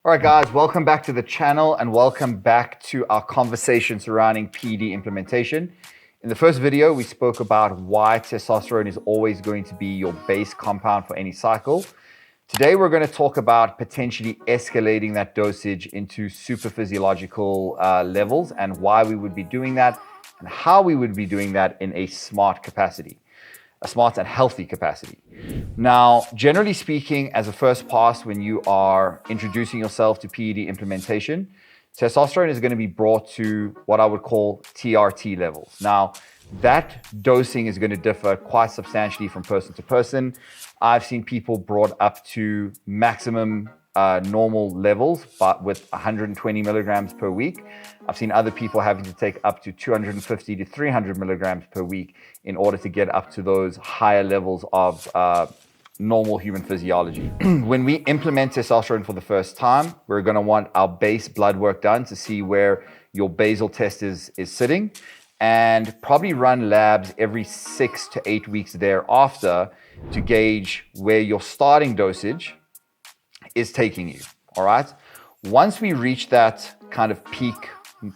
All right, guys, welcome back to the channel and welcome back to our conversation surrounding PED implementation. In the first video, we spoke about why testosterone is always going to be your base compound for any cycle. Today, we're going to talk about potentially escalating that dosage into super physiological levels and why we would be doing that and how we would be doing that in a smart capacity. A smart and healthy capacity. Now, generally speaking, as a first pass, when you are introducing yourself to PED implementation, testosterone is going to be brought to what I would call TRT levels. Now, that dosing is going to differ quite substantially from person to person. I've seen people brought up to maximum normal levels, but with 120 milligrams per week. I've seen other people having to take up to 250 to 300 milligrams per week in order to get up to those higher levels of normal human physiology. When we implement testosterone for the first time, we're going to want our base blood work done to see where your basal test is sitting, and probably run labs every 6 to 8 weeks thereafter to gauge where your starting dosage is taking you. All right. Once we reach that kind of peak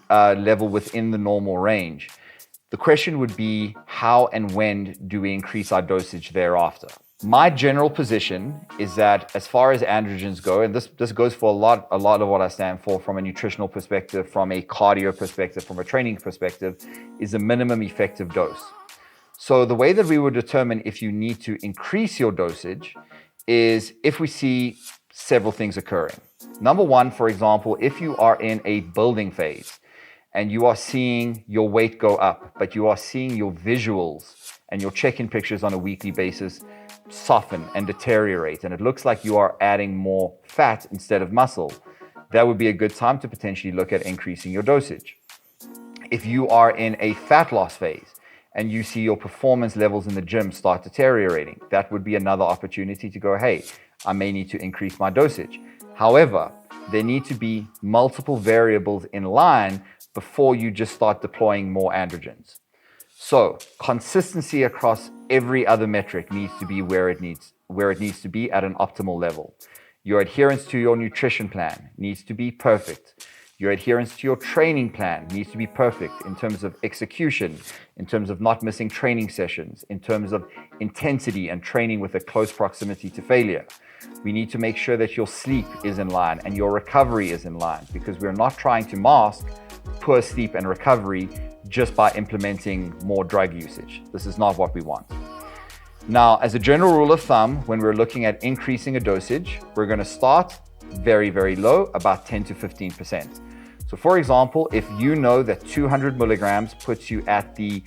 level within the normal range, the question would be how and when do we increase our dosage thereafter? My general position is that as far as androgens go, and this goes for a lot of what I stand for from a nutritional perspective, from a cardio perspective, from a training perspective, is a minimum effective dose. So the way that we would determine if you need to increase your dosage is if we see several things occurring. Number one, for example, if you are in a building phase and you are seeing your weight go up, but you are seeing your visuals and your check-in pictures on a weekly basis soften and deteriorate, and it looks like you are adding more fat instead of muscle, that would be a good time to potentially look at increasing your dosage. If you are in a fat loss phase and you see your performance levels in the gym start deteriorating, that would be another opportunity to go, hey, I may need to increase my dosage. However, there need to be multiple variables in line before you just start deploying more androgens. So consistency across every other metric needs to be where it needs to be at an optimal level. Your adherence to your nutrition plan needs to be perfect. Your adherence to your training plan needs to be perfect in terms of execution, in terms of not missing training sessions, in terms of intensity and training with a close proximity to failure. We need to make sure that your sleep is in line and your recovery is in line, because we're not trying to mask poor sleep and recovery just by implementing more drug usage. This is not what we want. Now, as a general rule of thumb, when we're looking at increasing a dosage, we're going to start very, very low, about 10 to 15%. So for example, if you know that 200 milligrams puts you at the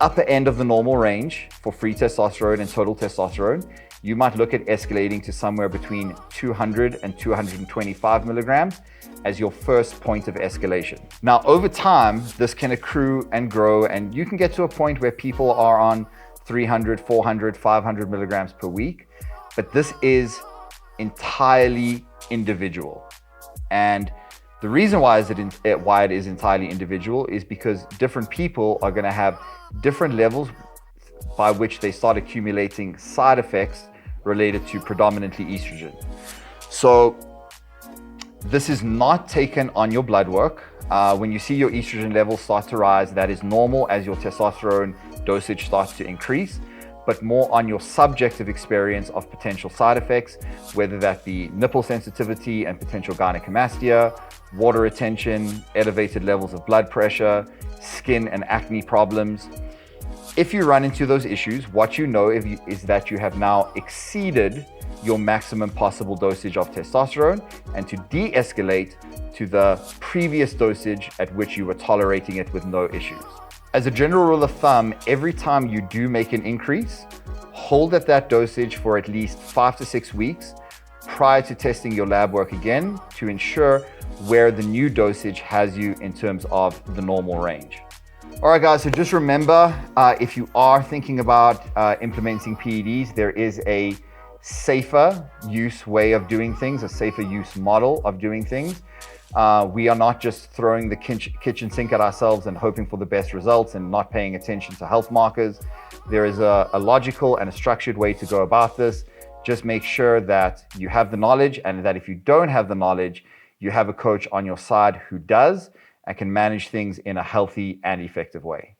upper end of the normal range for free testosterone and total testosterone, you might look at escalating to somewhere between 200 and 225 milligrams as your first point of escalation. Now, over time, this can accrue and grow, and you can get to a point where people are on 300, 400, 500 milligrams per week, but this is entirely individual. And the reason why it is entirely individual is because different people are going to have different levels by which they start accumulating side effects related to predominantly estrogen. So this is not taken on your blood work. When you see your estrogen levels start to rise, that is normal as your testosterone dosage starts to increase, but more on your subjective experience of potential side effects, whether that be nipple sensitivity and potential gynecomastia, water retention, elevated levels of blood pressure, skin and acne problems. If you run into those issues, what you know is that you have now exceeded your maximum possible dosage of testosterone, and to de-escalate to the previous dosage at which you were tolerating it with no issues. As a general rule of thumb, every time you do make an increase, hold at that dosage for at least 5 to 6 weeks prior to testing your lab work again to ensure where the new dosage has you in terms of the normal range. All right, guys, so just remember, if you are thinking about implementing PEDs, there is a safer use way of doing things, a safer use model of doing things. We are not just throwing the kitchen sink at ourselves and hoping for the best results and not paying attention to health markers. There is a logical and a structured way to go about this. Just make sure that you have the knowledge, and that if you don't have the knowledge, you have a coach on your side who does and can manage things in a healthy and effective way.